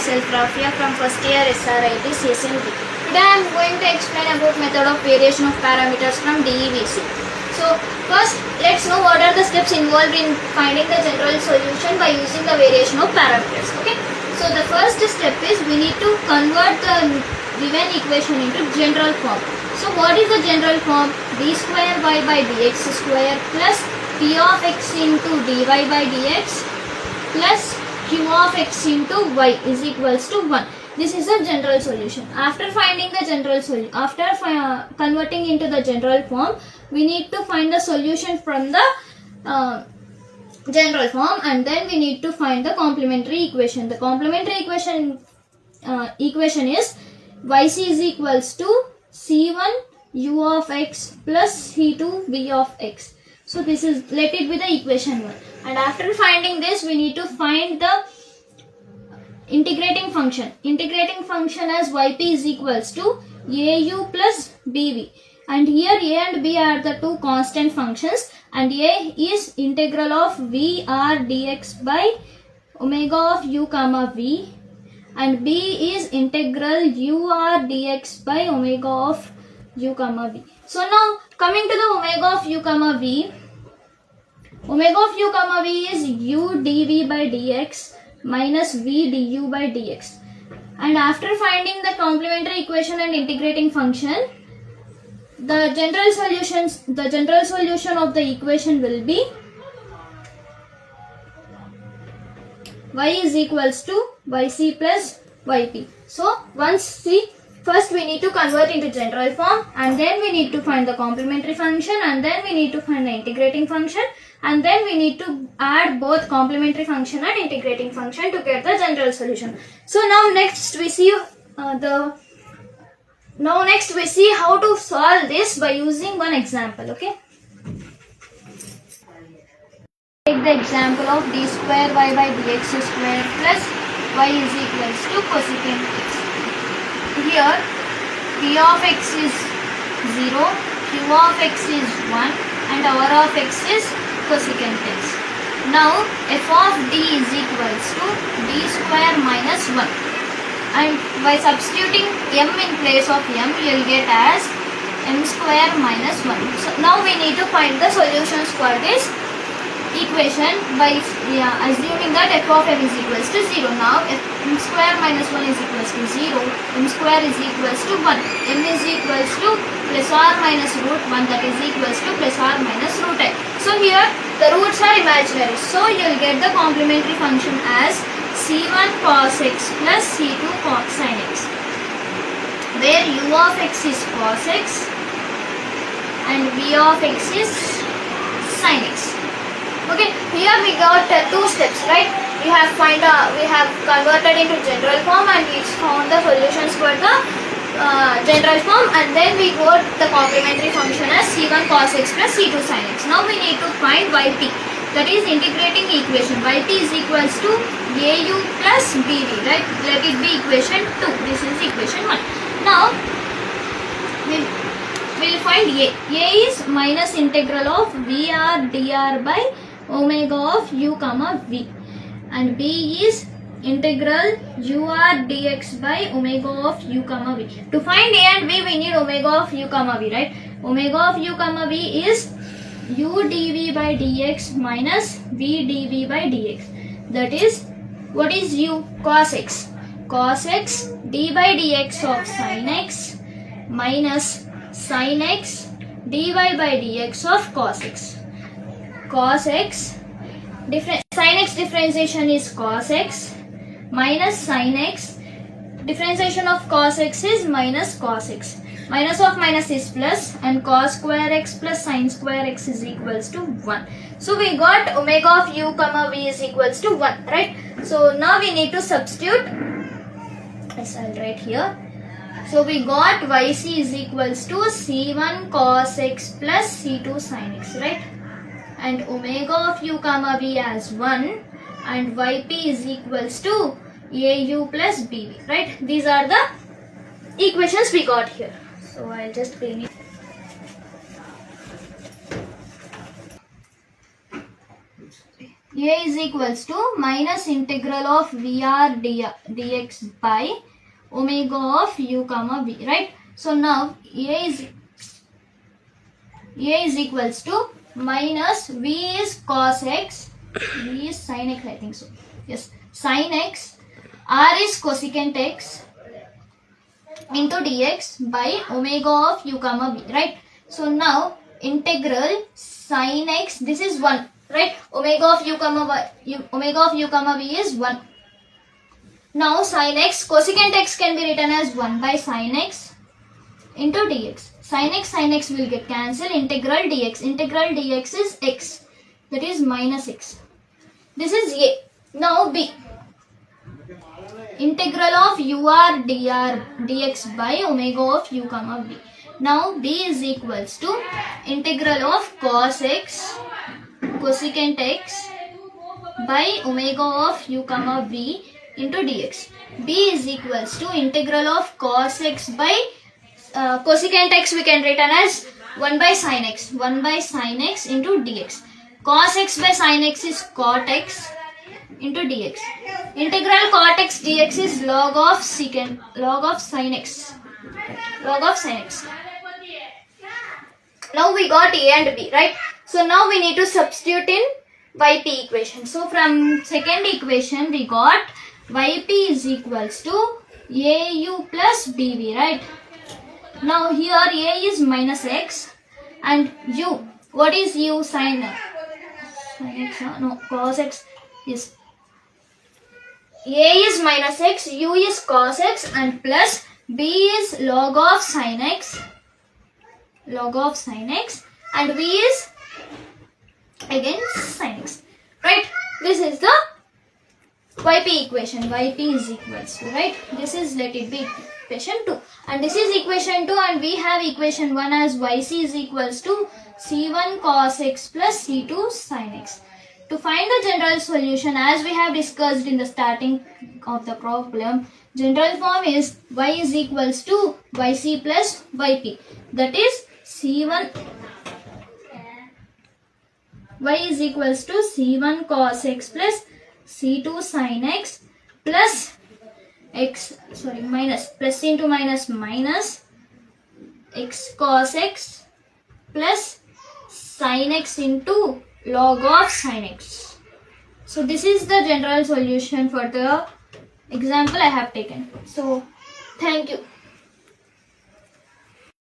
myself Rafia from first year SRIT CSNT. Today I am going to explain about method of variation of parameters from DEVC. So first let's know what are the steps involved in finding the general solution by using the variation of parameters. Okay. So the first step is we need to convert the given equation into general form. So what is the general form? D square y by dx square plus p of x into dy by dx plus q of x into y is equals to 1. This is a general solution. After finding the general solution, after converting into the general form, we need to find the solution from the general form, and then we need to find the complementary equation. The complementary equation is yc is equals to c1 u of x plus c2 v of x. So this is, let it be the equation 1. And after finding this, we need to find the integrating function. Integrating function as yp is equals to au plus bv. And here a and b are the two constant functions, and a is integral of v r dx by omega of u comma v, and b is integral u r dx by omega of u comma v. So now coming to the omega of u comma v, omega of u comma v is u dv by dx minus v du by dx. And after finding the complementary equation and integrating function, the general solution of the equation will be y is equals to yc plus yp. So first we need to convert into general form, and then we need to find the complementary function, and then we need to find the integrating function, and then we need to add both complementary function and integrating function to get the general solution. So now next we see how to solve this by using one example. Okay. Take the example of d square y by dx square plus y is equals to cosecant x. Here p of x is 0, q of x is 1, and r of x is cosecant x. Now f of d is equals to d square minus 1. And by substituting m in place of m, you will get as m square minus 1. So now we need to find the solutions for this equation by assuming that f of m is equals to 0. Now m square minus 1 is equals to 0, m square is equals to 1, m is equals to plus or minus root 1, that is equals to plus or minus root n. So here the roots are imaginary, so you will get the complementary function as c1 cos x plus c2 cos sin x, where u of x is cos x and v of x is sin x. Okay, here we got two steps, right? We have converted into general form, and we found the solutions for the general form, and then we got the complementary function as c1 cos x plus c2 sin x. Now we need to find yp, that is integrating equation. Yp is equals to au plus bv, right? Let it be equation 2. This is equation 1. Now we will find a. A is minus integral of vr dr by omega of u comma v, and b is integral ur dx by omega of u comma v. To find a and b, we need omega of u comma v, right? Omega of u comma v is u dv by dx minus v dv by dx. That is, what is u? Cos x. Cos x d by dx of sin x minus sin x dy by dx of cos x. Cos x, sin x differentiation is cos x minus sin x. Differentiation of cos x is minus cos x. Minus of minus is plus, and cos square x plus sin square x is equals to 1. So we got omega of u comma v is equals to 1, right? So now we need to substitute. Yes, I'll write here. So we got yc is equals to c1 cos x plus c2 sin x, right? And omega of u comma v as 1, and yp is equals to au plus bv, right? These are the equations we got here. So I'll just clean it. A is equals to minus integral of VR dx by omega of u comma v, right? So now A is equals to minus V is cos x, V is sin x, I think so. Yes, sin x, R is cosecant x into dx by omega of u comma v, right? So now integral sin x, this is 1, right? Omega of u comma v is 1. Now sin x, cosecant x can be written as 1 by sin x into dx. Sin x will get cancelled. Integral dx is x, that is minus x. This is A. Now B. Integral of ur dx by omega of u comma v. Now B is equals to integral of cos x cosecant x by omega of u comma v into dx. B is equals to integral of cos x by cosecant x we can written as 1 by sin x into dx. Cos x by sin x is cot x into dx. Integral cot x dx is log of sin x. Now we got A and B, right? So now we need to substitute in YP equation. So from second equation we got YP is equals to AU plus BV, right? Now here A is minus x and U. What is U? Sin x, no, cos x. Yes. A is minus x, U is cos x and plus B is log of sin x and V is again sin x, right? This is the YP equation. YP is equals to, right? This is, let it be equation 2 and this is equation 2 and we have equation 1 as YC is equals to C1 cos x plus C2 sin x. To find the general solution, as we have discussed in the starting of the problem, general form is Y is equals to YC plus YP, that is C1, Y is equals to C1 cos x plus C2 sin x plus minus, plus into minus x cos x plus sin x into log of sin x. So this is the general solution for the example I have taken. So thank you.